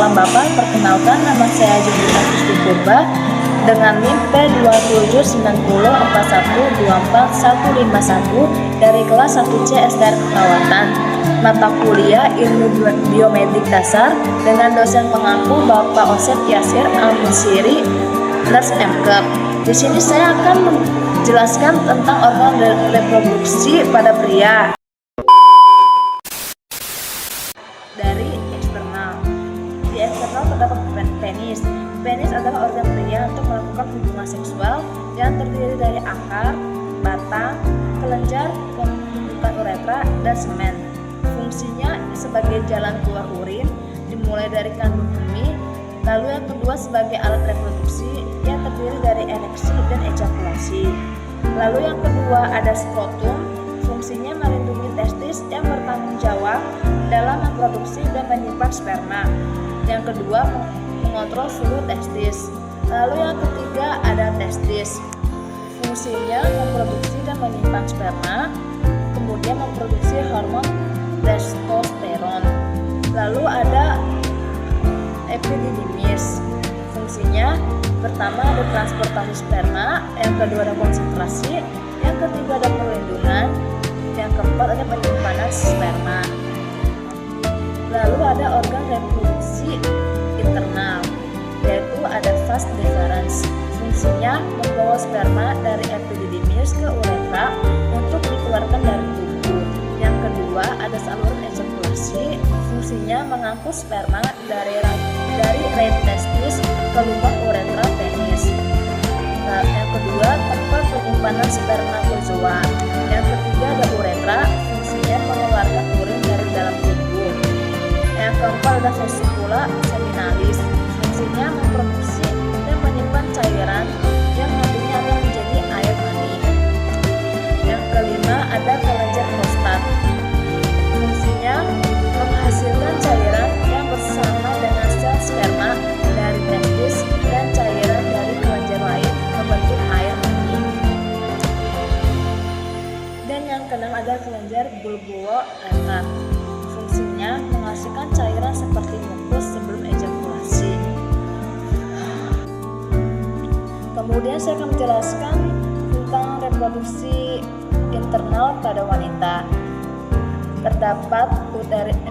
Salam Bapak, perkenalkan nama saya Judita Kristi Purba dengan NIM P279041245151 dari kelas 1C SDR Keperawatan, mata kuliah Ilmu Biomedik Dasar dengan dosen pengampu Bapak Osep Yasir Al-Munsiri, Nurse MKep. Di sini saya akan menjelaskan tentang organ reproduksi pada pria. Dari eksternal. Di eksternal terdapat penis. Penis adalah organ pria untuk melakukan hubungan seksual yang terdiri dari akar, batang, kelenjar, pembentukan uretra, dan semen. Fungsinya sebagai jalan keluar urin, dimulai dari kandung kemih. Lalu yang kedua sebagai alat reproduksi yang terdiri dari ereksi dan ejakulasi. Lalu yang kedua ada skrotum. Fungsinya melindungi testis yang bertanggung jawab dalam memproduksi dan menyimpan sperma. Yang kedua mengontrol suhu testis. Lalu yang ketiga ada testis. Fungsinya memproduksi dan menyimpan sperma, kemudian memproduksi hormon testosteron. Lalu ada epididymis. Fungsinya pertama ada transportasi sperma, yang kedua ada konsentrasi, yang ketiga ada perlindungan, yang keempat ada penyimpanan sperma. Lalu ada organ reproduksi internal, yaitu ada vas deferens. Fungsinya membawa sperma dari epididymis ke uretra untuk dikeluarkan dari tubuh. Yang kedua ada saluran ejakulasi. Fungsinya mengangkut sperma dari rahim testis ke lubang uretra penis. Nah, yang kedua tempat penyimpanan spermatozoa. Yang ketiga ada uretra. Fungsinya mengeluarkan urin dari dalam tubuh. Yang keempat ada vesicula seminalis. Fungsinya memproduksi dan menyimpan cairan yang nantinya akan menjadi air mani. Yang kelima ada kelenjar prostat. Fungsinya menghasilkan cairan yang bersama dengan sel sperma dari testis dan cairan dari kelenjar lain membentuk air mani. Dan yang keenam ada kelenjar bulboureter. Fungsinya menghasilkan cairan seperti mukus sebelum ejakulasi. Kemudian saya akan menjelaskan tentang reproduksi internal pada wanita.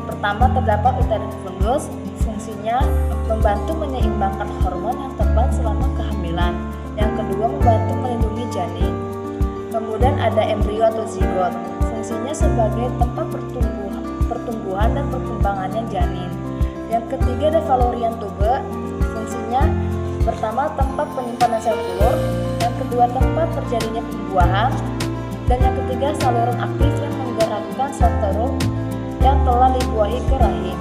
Pertama terdapat uterine fundus. Fungsinya membantu menyeimbangkan hormon yang tepat selama kehamilan. Yang kedua membantu melindungi janin. Kemudian ada embrio atau zigot. Fungsinya sebagai tempat pertumbuhan dan perkembangannya janin. Yang ketiga ada Fallorian tube. Fungsinya pertama tempat penyimpanan sel telur, yang kedua tempat terjadinya pembuahan, dan yang ketiga saluran aktif yang menggerakkan sel telur yang telah dibuahi ke rahim.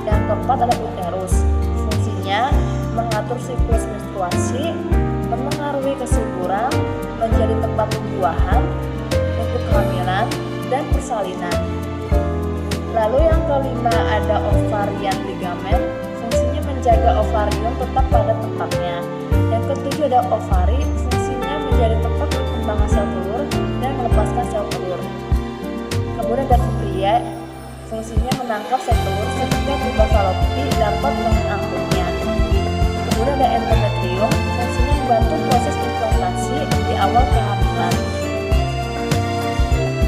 Yang keempat ada uterus. Fungsinya mengatur siklus menstruasi, memengaruhi kesuburan, menjadi tempat pembuahan untuk kehamilan dan persalinan. Lalu yang kelima ada ovarian ligamen. Fungsinya menjaga ovarium tetap pada tempatnya. Yang ketujuh ada ovari. Fungsinya menjadi tempat perkembangan sel telur dan melepaskan sel telur. Kemudian ada fibria. Fungsinya menangkap sel telur sehingga tuba falopi dapat mengangkutnya. Kemudian ada endometrium. Fungsinya membantu proses implantasi di awal kehamilan.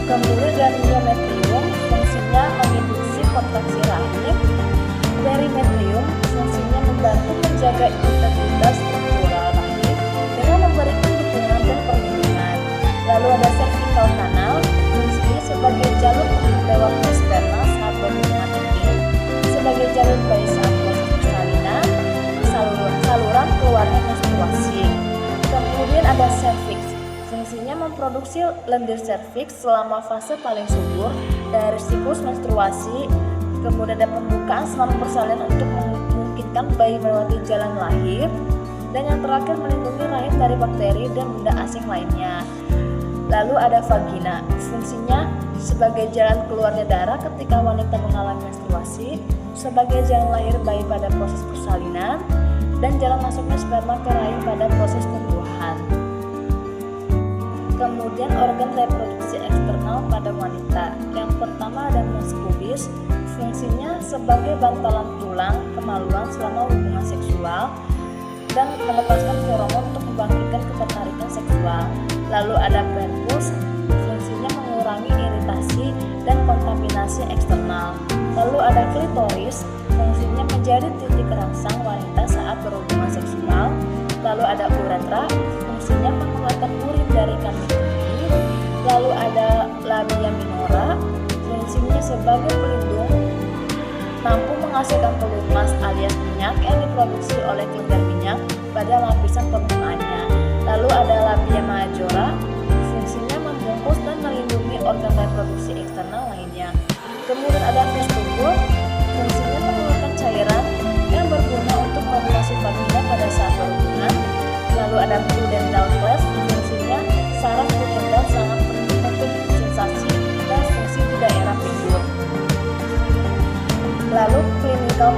Kemudian ada myometrium. Fungsinya menginduksi kontraksi rahim. Perimetrium. Fungsinya membantu menjaga integritas struktural rahim dengan memberikan dukungan dan perlindungan. Lalu ada cervical canal. Fungsinya sebagai jalur untuk lewatnya sperma saat berhubungan intim, sebagai jalur bayi saat proses persalinan, saluran keluarnya menstruasi. Kemudian ada cervix. Fungsinya memproduksi lendir serviks selama fase paling subur dari siklus menstruasi. Kemudian ada pembukaan selama persalinan untuk memungkinkan bayi melewati jalan lahir. Dan yang terakhir melindungi rahim dari bakteri dan benda asing lainnya. Lalu ada vagina. Fungsinya sebagai jalan keluarnya darah ketika wanita mengalami menstruasi, sebagai jalan lahir bayi pada proses persalinan, dan jalan masuknya sperma ke rahim pada proses tumbuhan. Kemudian organ reproduksi eksternal pada wanita. Yang pertama ada mons pubis. Fungsinya sebagai bantalan tulang pengulang kemaluan selama hubungan seksual dan melepaskan feromon untuk membangkitkan ketertarikan seksual. Lalu ada prepuce, fungsinya mengurangi iritasi dan kontaminasi eksternal. Lalu ada klitoris, fungsinya menjadi titik rangsang wanita saat berhubungan seksual. Lalu ada uretra, fungsinya mengeluarkan urin dari kandung kemih. Lalu ada labia minora, fungsinya sebagai pelindung, mampu menghasilkan peluit emas alias minyak yang diproduksi oleh kelenjar minyak pada lapisan permukaannya. Lalu ada labia majora, fungsinya membungkus dan melindungi organ reproduksi eksternal lainnya. Kemudian ada vestibul, fungsinya mengeluarkan cairan yang berguna untuk formulasi vagina pada saat berhubungan. Lalu ada pudendal cleft, fungsinya saraf pudendal sangat penting untuk sensasi dan fungsi di daerah pinggul. Lalu clinical